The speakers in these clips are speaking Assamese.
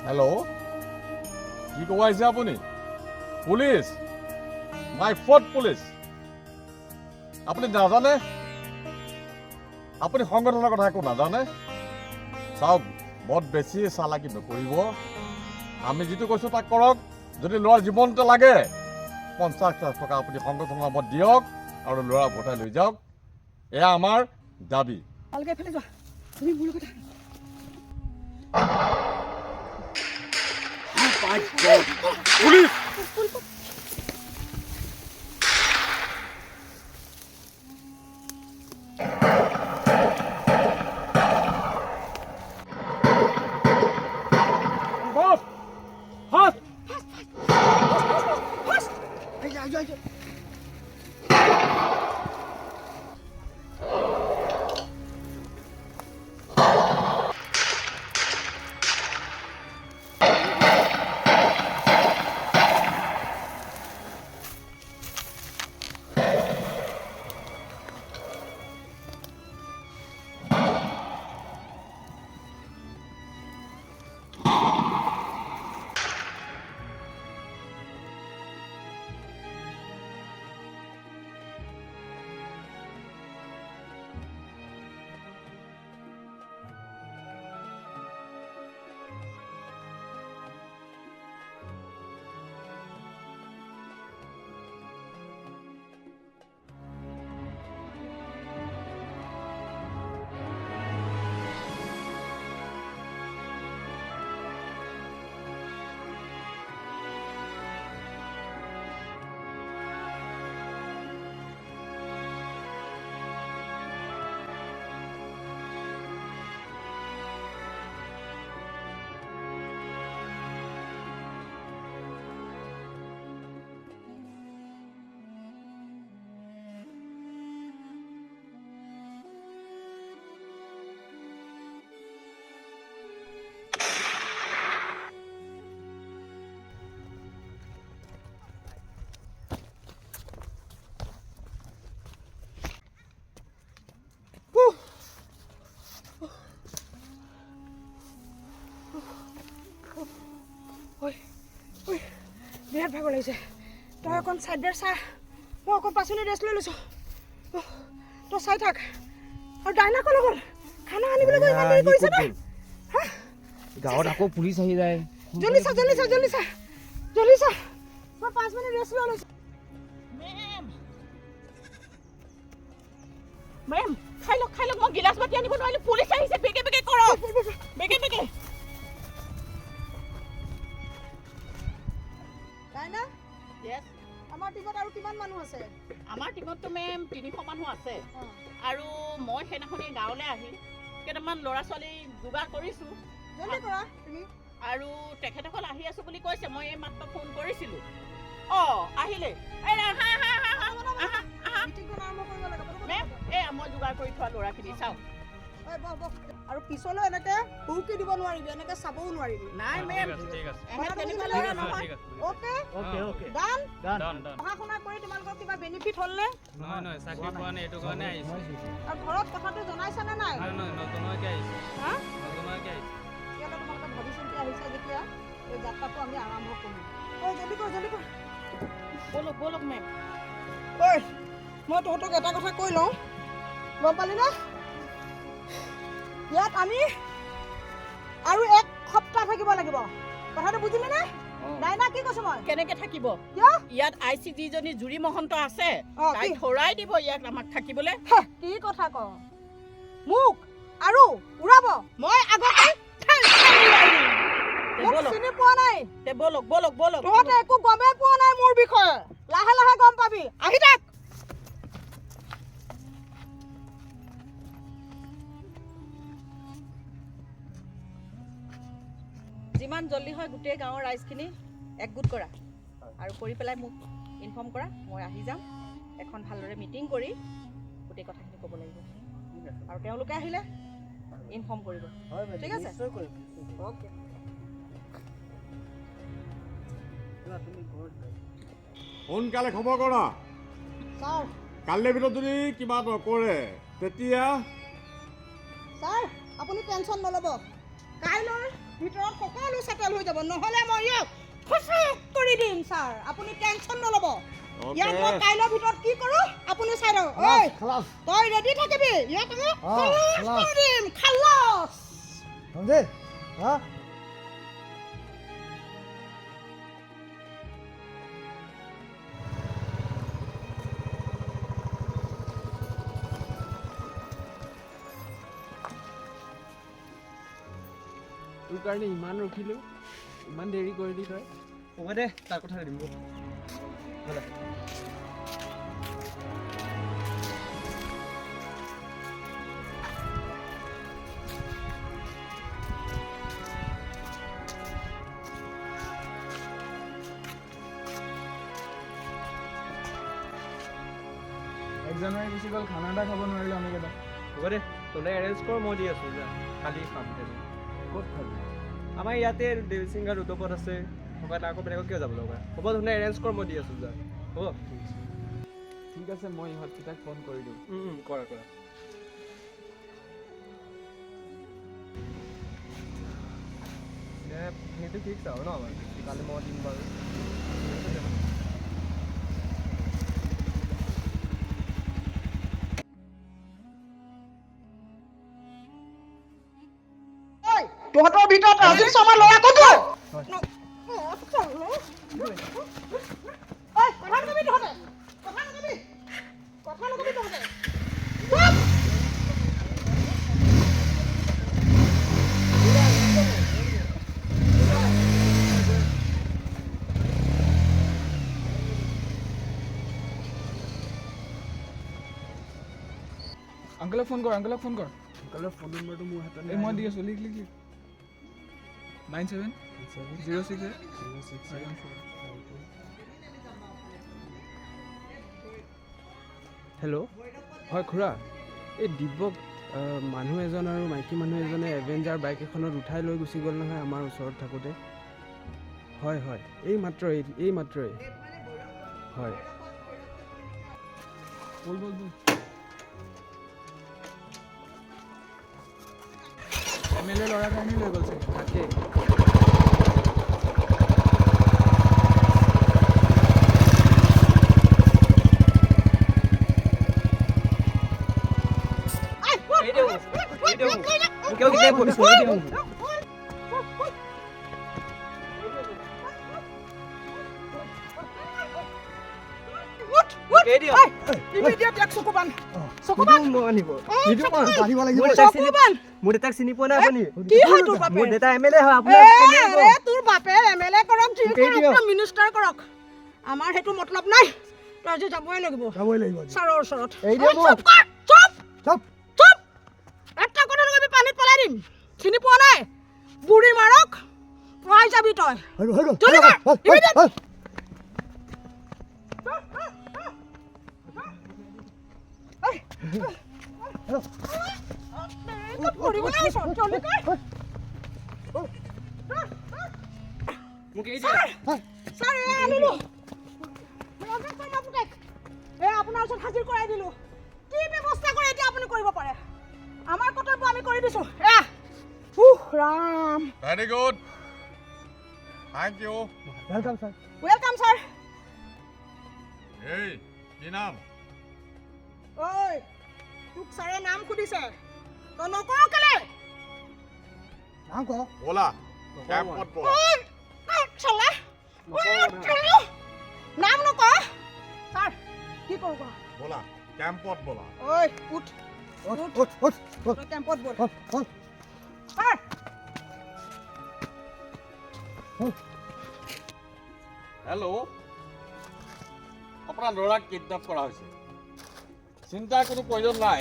হেল্ল' কি ক'ব আহিছে আপুনি? পুলিচ, মাই ফ'ৰ্ট পুলিচ। আপুনি নাজানে? আপুনি সংগঠনৰ কথা একো নাজানে? চাওক, বৰ বেছি চালাকি নকৰিব। আমি যিটো কৈছোঁ তাক কৰক। যদি ল'ৰাৰ জীৱনটো লাগে 50,000 টকা আপুনি সংগঠনৰ নামত দিয়ক আৰু ল'ৰা ভোটাই লৈ যাওক। এয়া আমাৰ দাবী। ভালকে এফালে যোৱা, তুমি মোৰ কথা পুলিচ! বিৰাট ভাগৰ লাগিছে। তই অকণ চাইডেৰ চা, মই অকণ পাচলি ৰেষ্ট লৈ লৈছোঁ। তই চাই থাক। আৰু ডাইনা ক'লৈ গ'ল? খানা আনিবলৈ গৈ ইমান দেৰি কৰিছে তই? গাঁৱত আকৌ পুলিচ আহি যায়। জল্দি চা। মই 5 মিনিট ৰেষ্ট লৈ লৈছোঁ। মেম, খাই লওক। মই গিলাচ বাতি আনিব নোৱাৰিলো, পুলিচ আহিছে। বেগে কৰক। বেগে। ডাইনা, য়েছ, আমাৰ টিমত আৰু কিমান মানুহ আছে? আমাৰ টিমততো মেম 300 মানুহ আছে। আৰু মই সেইদিনাখনি গাঁৱলৈ আহি কেইটামান ল'ৰা ছোৱালী যোগাৰ কৰিছোঁ। জল্দি কৰা তুমি। আৰু তেখেতসকল আহি আছো বুলি কৈছে। মই এই মাত্ৰ ফোন কৰিছিলোঁ। আহিলে। মিটিংখন আৰম্ভ কৰিব লাগে। মেম, মই যোগাৰ কৰি থোৱা ল'ৰাখিনি চাওক। আৰু পিছলৈ এনেকে হুকি দিব নোৱাৰিবি, এনেকে চাবও নোৱাৰিবি। নাই মেম, তেনেকুৱা ল'ৰা নহয়। ওকে। ডান। পঢ়া শুনা কৰি তোমালোকৰ কিবা বেনিফিট হ'লনে? নহয়, চাকৰি পোৱা নাই, এইটো কাৰণে আহিছোঁ। আৰু ঘৰত কথাটো জনাইছানে নাই? নজনোৱাকৈ আহিছোঁ। হা? নজনোৱাকৈ আহিছোঁ। তেতিয়াহ'লে তোমালোকে ভাবি চিন্তি আহিছা যেতিয়া এই যাত্ৰাটো আমি আৰম্ভ কৰিম। জল্দি কৰ। ব'লক মেম। মই তহঁতক এটা কথা কৈ লওঁ, গম পালি নে? ইয়াত আমি আৰু 1 সপ্তাহ থাকিব লাগিব। কথাটো বুজিলি নে? ডাইনা, কি কৈছো মই? কেনেকে থাকিব? কিয়? ইয়াত IC যিজনী জুৰি মহন্ত আছে, তাইক হৰাই দিব ইয়াত আমাক থাকিবলৈ। কি কথা ক? মোক আৰু উৰাব? মই আগতে চিনি পোৱা নাই। ব'লক। তহঁতে একো গমেই পোৱা নাই মোৰ বিষয়ে। লাহে গম পাবি। আহি থাক। যিমান জল্দি হয় গোটেই গাঁৱৰ ৰাইজখিনি একগোট কৰা আৰু কৰি পেলাই মোক ইনফৰ্ম কৰা। মই আহি যাম। এখন ভালদৰে মিটিং কৰি গোটেই কথাখিনি ক'ব লাগিব। আৰু তেওঁলোকে আহিলে ইনফৰ্ম কৰিব। ঠিক আছে? ওকে। সোনকালে খবৰ কৰা। ছাৰ, কালিৰ ভিতৰত যদি কিবা নকৰে তেতিয়া ছাৰ, আপুনি টেনশ্যন নল'ব। কাইলৈ ভিতৰত সকলো চেটেল হৈ যাব নহ'লে মই ইয়াক ফচাক কৰি দিম ছাৰ আপুনি টেনশ্যন নল'ব ইয়াক মই কাইলৈৰ ভিতৰত কি কৰোঁ আপুনি চাই লওক ঐ তই ৰেডি থাকিবি ইয়াক আমি খালাছ কৰি দিম খালাছ समझे हाँ তোৰ কাৰণে ইমান ৰখিলোঁ ইমান দেৰি কৰিলি তই হ'ব দে তাৰ কথা দিম জানুৱাৰী গুচি গ'ল খানা এটা খাব নোৱাৰিলোঁ আমি কেইটা হ'ব দে তহঁতে এৰেঞ্জ কৰ মই দি আছোঁ যা কালি খাম ক'ত খাবি আমাৰ ইয়াতে দেৱীসিংহা ৰুটপত আছে থকা আকৌ বেলেগত কিয় যাব লগা হ'ব তহঁতে এৰেঞ্জ কৰ মই দি আছোঁ যা হ'ব ঠিক আছে মই ইহঁতকেইটাক ফোন কৰি দিওঁ কৰা কৰা সেইটো ফিক্স আৰু ন আমাৰ কালি মই দিম বাৰু তহঁতৰ ভিতৰত ৰাজীৱ শৰ্মাৰ ল'ৰা ক'তো কথা নকবি তহঁতে কথা নকবি তহঁতে আংকলক ফোন কৰ আংকলৰ ফোন নম্বৰটো মোৰ হাতত এই মই দি আছোঁ লিখ 9706 হেল্ল' হয় খুৰা এই দিব্যক মানুহ এজন আৰু মাইকী মানুহ এজনে এভেঞ্জাৰ বাইক এখনত উঠাই লৈ গুচি গ'ল নহয় আমাৰ ওচৰত থাকোঁতে হয় এই মাত্ৰই হয় বল MLA ল'ৰা কাৰণে লৈ গ'ল চাগে তাকে মোৰ দেউতাক চিনি পোৱা নাই আপুনি কি হয় তোৰ বাপে মোৰ দেউতা MLA হয় তোৰ বাপে MLA কৰক মিনিষ্টাৰ কৰক আমাৰ সেইটো মতলব নাই তই আজি যাবই লাগিব ছাৰৰ ওচৰত চুপ এটা কথা নকবি পানীত পেলাই দিম চিনি পোৱা নাই বুঢ়ী মাৰক পাই যাবি তই আপোনাৰ ওচৰত হাজিৰ কৰাই দিলো কি ব্যৱস্থা কৰে এতিয়া আপুনি কৰিব পাৰে আমাৰ কৰ্তব্য আমি কৰি দিছো Ram very good thank you welcome sir এই কি নাম ঐ তোক ছাৰে নাম সুধিছে তই নকৰ কেলে ব'লা কেম্পত ব'লা নাম নকয় ছাৰ কি কৰো কোৱা ব'লা কেম্পত ব'লা ঐ উঠ তই কেম্পত বল ছাৰ হেল্ল' আপোনাৰ ল'ৰাক কিডনেপ কৰা হৈছে চিন্তাৰ কোনো প্ৰয়োজন নাই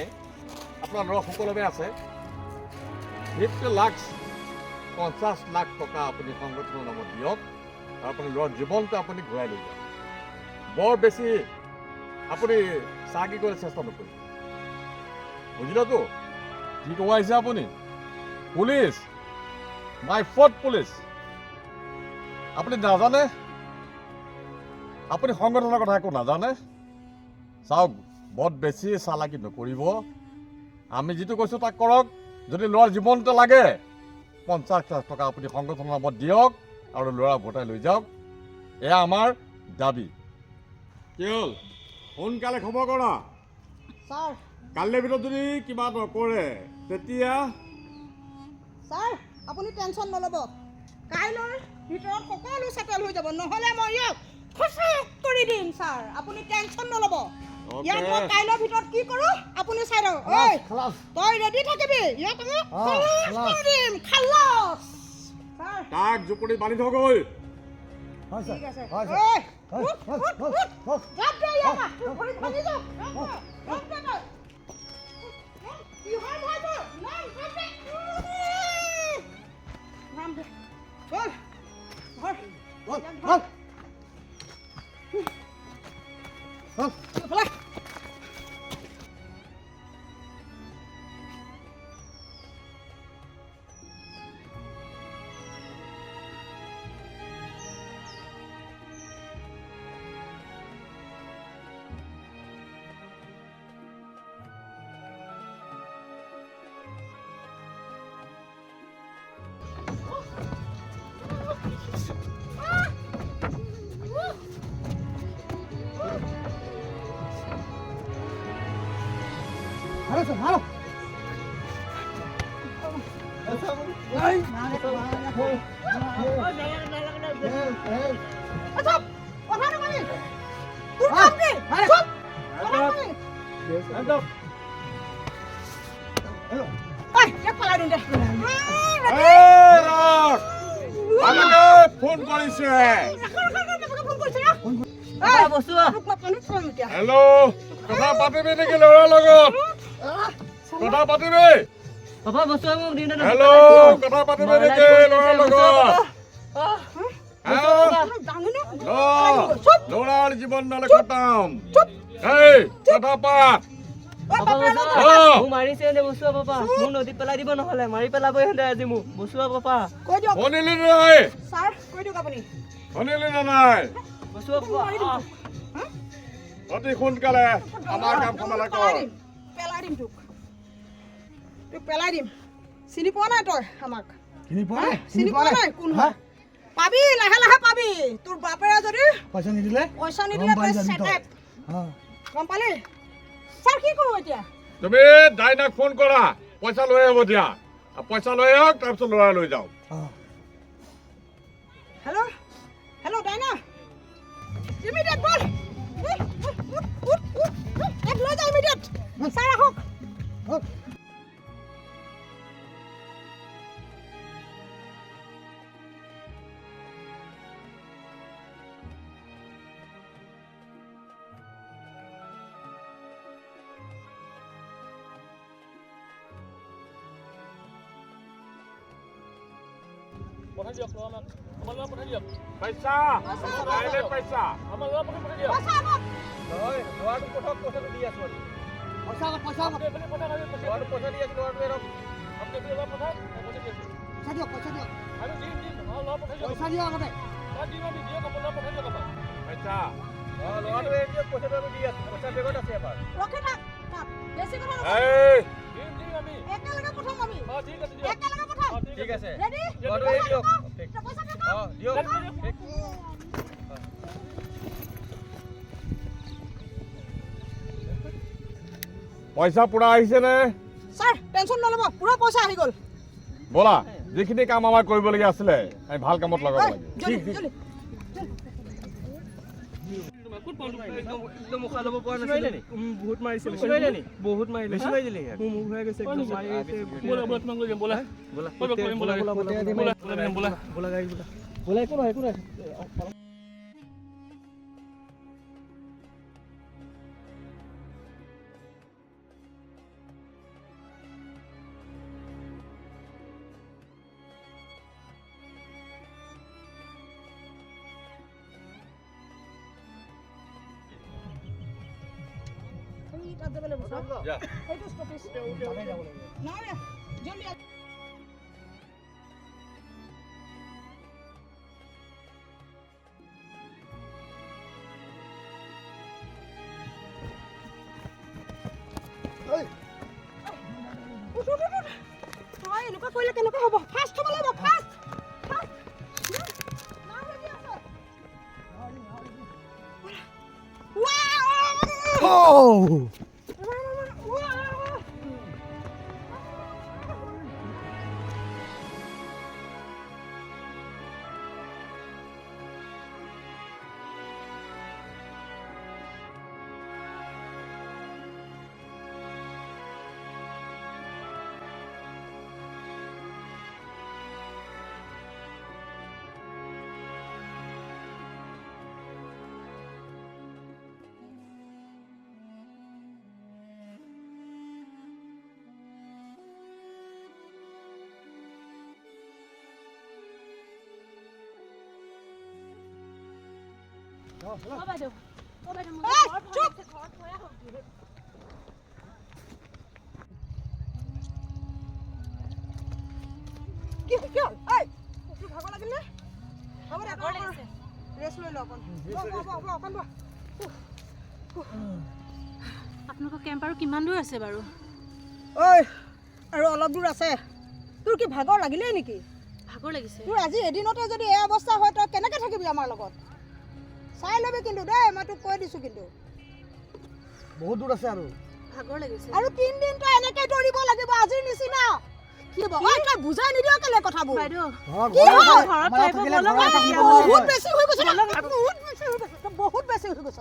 আপোনাৰ ল'ৰা সকলোৱে আছে 50 লাখ 50 লাখ টকা আপুনি সংগঠনৰ নামত দিয়ক আৰু আপুনি ল'ৰাৰ জীৱনটো আপুনি ঘূৰাই লৈ যাওক বৰ বেছি আপুনি চাগি কৰি চেষ্টা নকৰিব বুজিলেতো কি ক'ব আহিছে আপুনি পুলিচ মাই ফ'ৰ্থ পুলিচ আপুনি নাজানে আপুনি সংগঠনৰ কথা একো নাজানে চাওক বৰ বেছি চালাকি নকৰিব আমি যিটো কৈছোঁ তাক কৰক যদি ল'ৰাৰ জীৱনটো লাগে 50,000 টকা আপুনি সংগঠনৰ নামত দিয়ক আৰু ল'ৰা ভোটাই লৈ যাওক। এয়া আমাৰ দাবী। কি হ'ল? সোনকালে খবৰ কৰা। ছাৰ কালিৰ ভিতৰত যদি কিবা নকৰে তেতিয়া ছাৰ আপুনি টেনশ্যন নল'ব, কাইলৈৰ ভিতৰত সকলো চেটেল হৈ যাব, নহ'লে মই ইয়াক খচক কৰি দিম ছাৰ। আপুনি টেনশ্যন নল'ব, ইয়াক মই কাইলৈৰ ভিতৰত কি কৰোঁ আপুনি চাই লওক। ঐ তই ৰেডি থাকিবি, ইয়াক আমি খালাচ কৰি দিম, খালাচ। ছাৰ তাক জুপুৰি বান্ধি থগৈ। ঠিক আছে। ঐ যাক দে ইয়াক, তোৰ ভৰিত বান্ধি যাওক। যাক দে তই। কিহৰ ভয় তোৰ? নাম যাক দে। নাম দে। বল ধৰ ইয়াক ধৰ। বলা ফোন কৰিছে। হেল্ল', কথা পাতিবি নেকি ল'ৰাৰ লগত? কথা পাতিবি? হেল্ল', কথা পাতিবি নেকি ল'ৰাৰ লগত? ল'ৰাৰ জীৱন নহ'লে খতম। এই কথা পাত। মাৰিছে এনে বচুৱা পাপা, মোৰ নদীত পেলাই দিব, নহ'লে মাৰি পেলাবই সিহঁতে আজি মোক। বচুৱা পাপা, শুনিলি নাই? ছাৰ কৈ দিয়ক আপুনি। শুনিলি নে নাই? বচুৱা পাপা। অতি সোনকালে আমাৰ কাম সমাধা কৰ। পেলাই দিম তোক, তোক পেলাই দিম। চিনি পোৱা নাই তই আমাক? চিনি পোৱা নাই কোন হয়? পাবি, লাহে লাহে পাবি। তোৰ বাপেৰে যদি পইচা নিদিলে তই চেটেপ। গম পালি? ছাৰ কি কৰোঁ এতিয়া? তুমি ডাইনাক ফোন কৰা, পইচা লৈ আহিব দিয়া। পইচা লৈ আহক, তাৰপিছত ল'ৰা লৈ যাওক। হেল্ল' হেল্ল' ডাইনা, ইমিডিয়েট বল। এক লৈ যা ইমিডিয়েট। ছাৰ আহক। পইচা কাইলৈ পইচা ৰখি থাক, বেছি কথা নকওঁ। একেলগে পঠাম আমি, একেলগে পঠাম। ঠিক আছে। ৰেডি? পইচা দিয়ক। পইচা পুৰা আহিছে নে? ছাৰ টেনশ্যন নল'ব, পুৰা পইচা আহি গ'ল। ব'লা, যিখিনি কাম আমাৰ কৰিবলগীয়া আছিলে আমি ভাল কামত লগাব লাগে। একদম উশাহ ল'ব পৰা নাছিলে। বহুত মাৰিছে, বহুত মাৰিলে। মোৰ মুখ হৈ গৈছে, একদম মাৰি আছে। এনেকুৱা কৰিলে কেনেকুৱা হ'ব? ফাৰ্ষ্ট হ'ব লাগিব। কি হ'ল? এই, তোৰ ভাগৰ লাগিল নে? হ'ব দে, ৰেষ্ট লৈ ল অকণ। হ'ব, অকণ বহ। আপোনালোকৰ কেম্প আৰু কিমান দূৰ আছে বাৰু? ঐ, আৰু অলপ দূৰ আছে। তোৰ কি ভাগৰ লাগিলেই নেকি? ভাগৰ লাগিছে। তোৰ আজি এদিনতে যদি এই অৱস্থা হয়, তই কেনেকৈ থাকিবি আমাৰ লগত? চাই ল'বি কিন্তু দেই, মই তোক কৈ দিছোঁ কিন্তু। বহুত দূৰ আছে আৰু ভাগৰ লাগিছে। আৰু 3 দিন তই এনেকৈ দৌৰিব লাগিব আজিৰ নিচিনা। কি হ'ব? ঐ, তই বুজাই নিদিয় কেলে কথাবোৰ? বাইদেউ কি হ'ল? ঘৰত পাৰিব বলক বহুত বেছি হৈ গৈছে। বহুত বেছি হৈ গৈছে। তই বহুত বেছি হৈ গৈছ।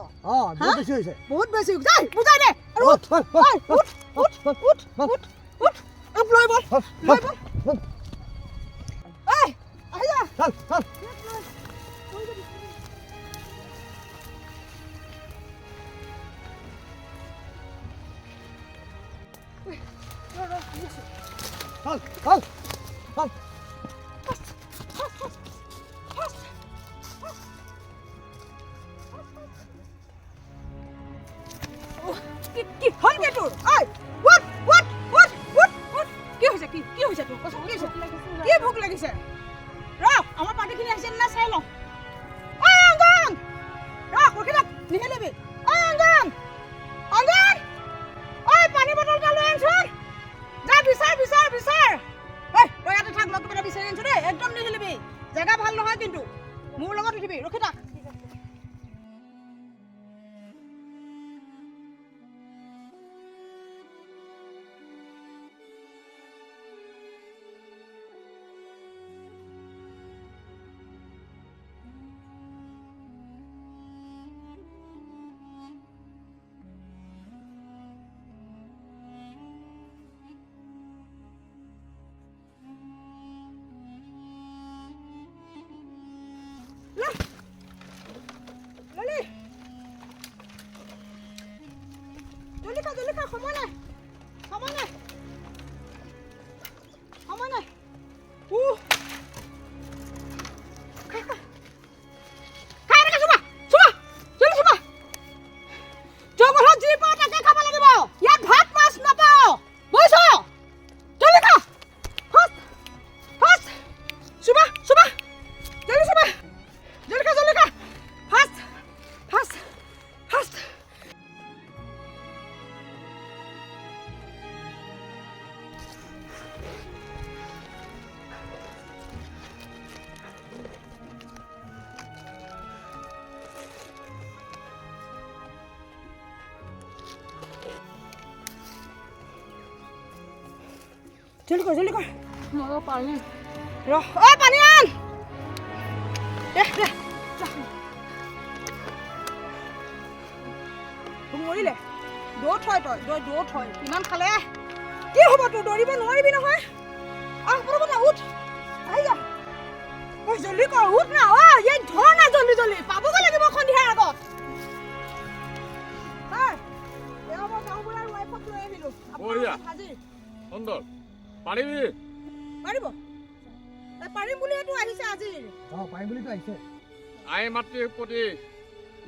বহুত বেছি হৈছে বহুত বেছি হৈ গৈছে। বুজাই দে। আৰু উঠ, উঠ। আৰু লৈ বল। ঐ, আহি যা। কি হ'লগে তোৰ? ঐ, উঠ। কি হৈছে? কি হৈছে তোৰ? কচোন, কি হৈছে? কি ভোক লাগিছে? ৰ, আমাৰ পাৰ্টিখিনি আহিছে নে চাই লওঁ। ঐ, অঞ্জন! ৰ, ৰখি থাক, নিহিলিবি। ঐ, অঞ্জন! ঐ, পানী বটল এটা লৈ আনচোন। যা, বিচাৰ। ঐ, তই ইয়াতে থাক, মই কিবা এটা বিচাৰি আনছো দেই। একদম নিহিলিবি। জেগা ভাল নহয় কিন্তু। মোৰ লগত উঠিবি, ৰখি থাক। জলদি খা, সময় নাই। জলদি কৰ। মই পানী ৰ, ঐ, পানী আন। দে। মৰিলে। দৌৰ থয় কিমান খালে? কি হ'ব তোৰ? দৌৰিব নোৱাৰিবি নহয়। উঠ। আহি যা। ঐ, জলদি কৰ, উঠ না। এই ধৰ না জলদি। পাবগৈ লাগিব সন্ধিয়াৰ আগত। মই গাঁওবুঢ়াৰ ৱাইফক লৈ আহিলোঁ। বঢ়িয়া। হাজিৰ। সুন্দৰ। পাৰিবি? পাৰিব। পাৰিম বুলিয়েতো আহিছে আজি। পাৰিম বুলিতো আহিছে। আই মাতৃৰ প্ৰতি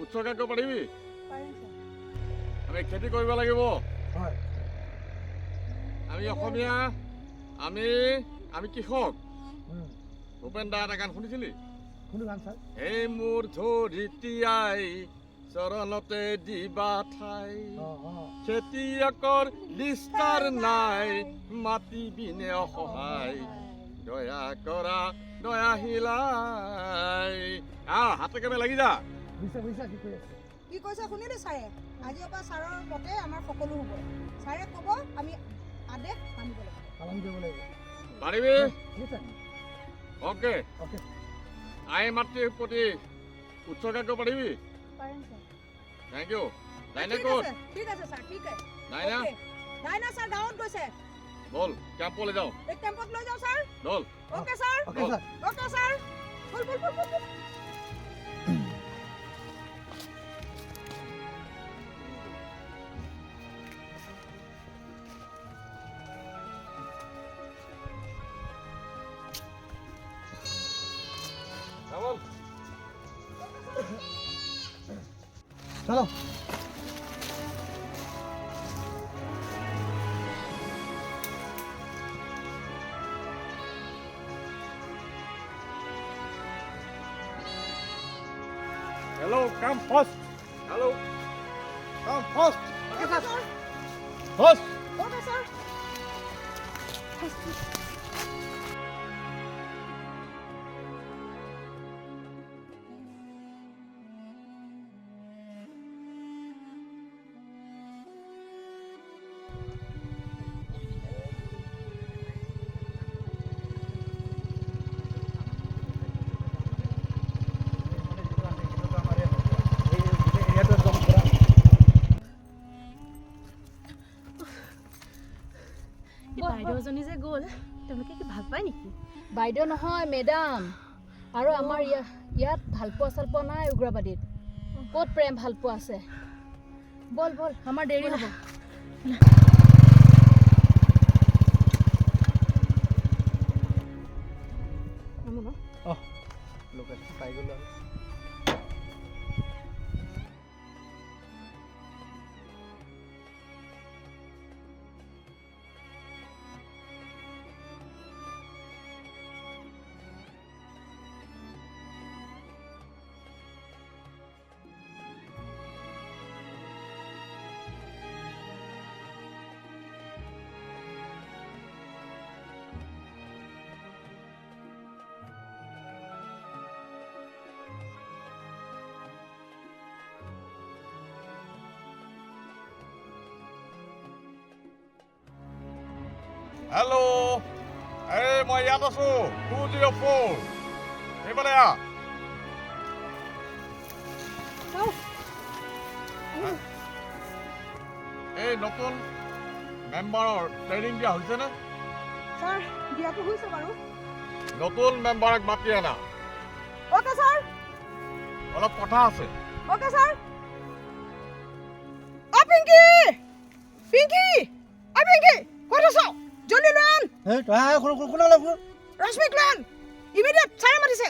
উৎসৰ্গা কৰিব পাৰিবি? আমি খেতি কৰিব লাগিব। হয়। আমি অসমীয়া, আমি কৃষক। ভূপেন দা এটা গান শুনিছিলি? কোনটো গান ছাৰ? হে মোৰ ধৰিত্ৰীয়াই চৰণতে দিবা ঠাই, খেতিয়কৰ বিস্তাৰ নাই, মাটি বিনে অসহায়, দয়া কৰা দয়াশীলাই। হাতে কামে লাগি যা। বুজিছা কি কৰি আছে? কি কৈছে শুনিলে ছাৰে? আজিৰ পৰা ছাৰৰ মতে আমাৰ সকলো হ'ব। ছাৰে ক'ব আমি আদেশ মানিব লাগিব। পালন কৰিব লাগিব। পাৰিবি? নিশ্চয়। অ'কে। অ'কে। আই মাতৃৰ প্ৰতি উৎসৰ্গা কৰিব পাৰিবি? পাৰিম ছাৰ। Thank U. নাইনা ঠিক ক'ত? আছে, ঠিক আছে ছাৰ, ঠিক আছে। নাইনা অ'কে। নাইনা ছাৰ গাঁৱত গৈছে। বল কেম্পলৈ যাওঁ। এই কেম্পত লৈ যাওঁ ছাৰ। বল। Okay sir. Okay sir. Okay sir. বল বল বল বল। বল। চলো। Hello, come first. Hello. Come first. Okay sir. First. Okay sir. বাইদেউজনী যে গ'ল তেওঁলোকে কি ভাল পায় নেকি? বাইদেউ নহয় মেডাম। আৰু আমাৰ ইয়াত ভাল পোৱা চাল পোৱা নাই উগ্ৰবাদীত। ক'ত প্ৰেম ভাল পোৱা আছে? বল বল আমাৰ দেৰি হ'ব। লোকেশ্যন পাই গ'লো আৰু। Hello. Hey, মই ইয়াত আছো 204. এইফালে আহ। এই নতুন মেম্বাৰৰ ট্ৰেইনিং দিয়া হৈছেনে? ছাৰ দিয়াটো হৈছে বাৰু। নতুন মেম্বাৰক মাতি আনা। Okay sir. অলপ কথা আছে। Okay sir. অ' পিংকি! পিংকি! অ' পিংকি! ক'ত আছ? জলদি লৈ আন। এই তই আহ, কোনে লৈ ফুৰ? ৰশ্মিক লৈ আন। ইমিডিয়েট ছাৰে মাতিছে।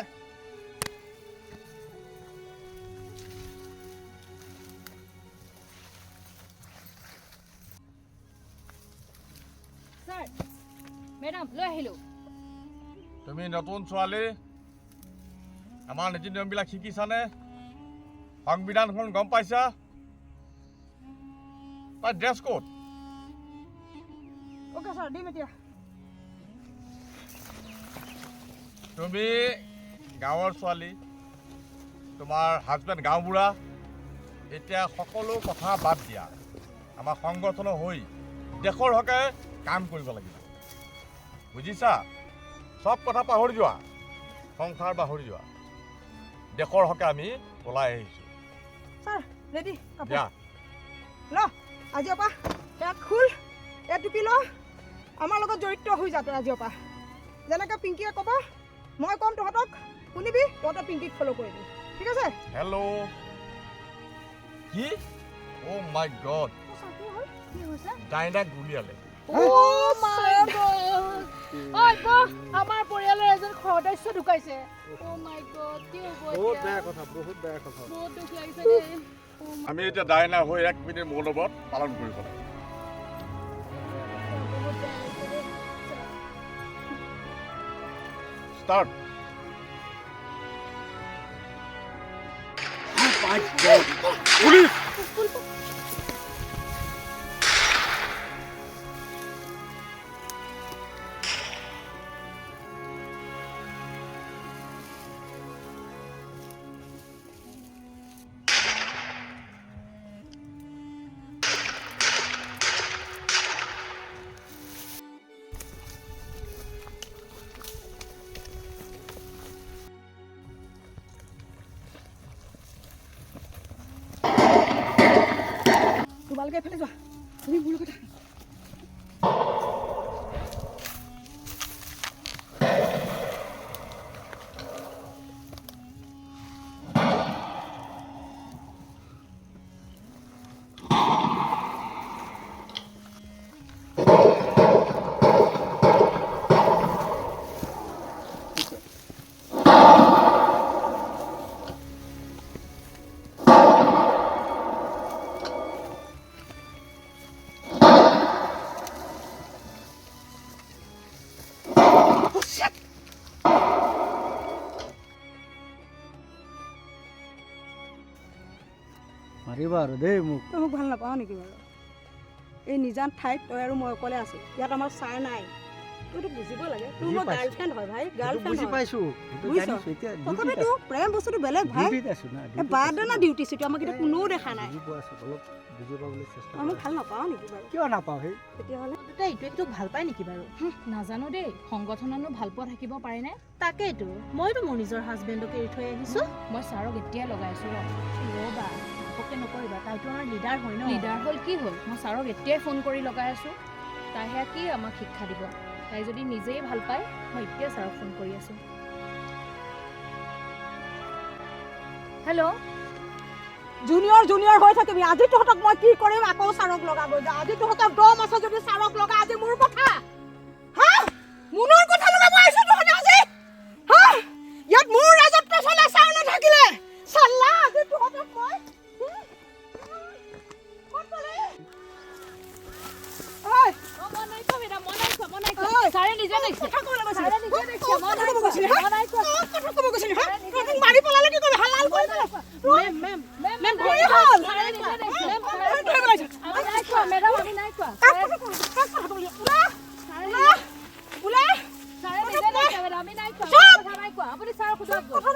ছাৰ মেডাম লৈ আহিলোঁ। তুমি নতুন ছোৱালী, আমাৰ নীতি নিয়মবিলাক শিকিছানে? সংবিধানখন গম পাইছা? তাই ড্ৰেছ কোড। অ'কে ছাৰ দিম এতিয়া। তুমি গাঁৱৰ ছোৱালী, তোমাৰ হাজবেণ্ড গাঁওবুঢ়া। এতিয়া সকলো কথা বাদ দিয়া। আমাৰ সংগঠনৰ হৈ দেশৰ হকে কাম কৰিব লাগিব, বুজিছা? চব কথা পাহৰি যোৱা, সংসাৰ পাহৰি যোৱা। দেশৰ হকে আমি ওলাই আহিছোঁ। ছাৰ ৰেডি দিয়া। ল আজিৰ পৰা ইয়াত খোল, ইয়াত টুপি ল। আমাৰ লগত জড়িত হৈ যা তই আজিৰ পৰা। যেনেকৈ পিংকিয়ে ক'ব মই ক'ম তহঁতক শুনিবি, তহঁতে পিংকিক ফ'ল' কৰিবি, ঠিক আছে? হেল্ল'। কি? অ' মাই গড, কি হৈছে? ডাইনাক গুলিয়ালে। অ' মাই গড! ঐ বহ, আমাৰ পৰিয়ালৰ এজন সদস্য ঢুকাইছে। অ' মাই গড, কি হ'ব বহুত এতিয়া? বেয়া কথা, বহুত বেয়া কথা। বহুত দুখ লাগিছে দেই। আমি এতিয়া ডাইনা হৈ 1 মিনিট মৌনব্ৰত পালন কৰিব লাগিব। বহুত বেয়া লাগিছে দেই। Start. Police! তোমালোকে এফালে যোৱা তুমি মোৰ লগত আহা। মাৰিবা আৰু দেই মোক তই মোক ভাল নাপাওঁ নেকি বাৰু এই নিজান ঠাইত তই আৰু মই অকলে আছো ইয়াত আমাৰ ছাৰ নাই তইতো বুজিব লাগে তোৰ মোৰ গাৰ্লফ্ৰেণ্ড হয় ভাই গাৰ্লফ্ৰেণ্ড বুজি হয় পাইছো বুজিছ তথাপিতো প্ৰেম বস্তুটো বেলেগ ভাই বাদ দে না ডিউটি চিউটি আমাক এতিয়া কোনেও দেখা নাই বুজি পাবলৈ চেষ্টা তই মোক ভাল নাপাওঁ নেকি বাৰু কিয় নাপাওঁ সেই তেতিয়াহ'লে দুটা ইটোৱে তোক ভাল পায় নেকি বাৰু নাজানো দেই সংগঠননো ভাল পোৱা থাকিব পাৰেনে তাকেইতো মইতো মোৰ নিজৰ হাজবেণ্ডক এৰি থৈ আহিছোঁ মই ছাৰক এতিয়াই লগাইছোঁ ৰ'বা ঘপককৈ নকৰিবা তাইতো আমাৰ লিডাৰ হয় ন লিডাৰ হ'ল কি হ'ল মই ছাৰক এতিয়াই ফোন কৰি লগাই আছোঁ তাই সেয়া কি আমাক শিক্ষা দিব তাই যদি নিজেই ভাল পায় মই এতিয়াই ছাৰক ফোন কৰি আছোঁ হেল্ল' জুনিয়ৰ হৈ থাকিবি আজি তহঁতক মই কি কৰিম আকৌ ছাৰক লগাব যা আজি তহঁতৰ দম আছে যদি ছাৰক লগা আজি মোৰ কথা হা মুনৰ কথা লগাব আহিছো তহঁতে আজি হা ইয়াত মোৰ ৰাজত্ব চলে ছাৰ নাথাকিলে চাল্লা আজি তহঁতক মই ক'ত পালে ঐ ছাৰে নিজে দেখিছে কথা ক'বলৈ গৈছিলি ছাৰে নিজে দেখিছে মই কথা ক'ব গৈছিলি হা কথা ক'ব গৈছিলি হা তহঁতক মাৰি পেলালে কি কৰিবি হালাল কৰি পেলালে মেম কি হ'ল ছাৰে নিজে দেখিছে আমি নাই কোৱা মেডাম আমি নাই কোৱা ছাৰে নিজে দেখিছে মেডাম আমি নাই কোৱা কথা নাই কোৱা আপুনি ছাৰক সুধক কথা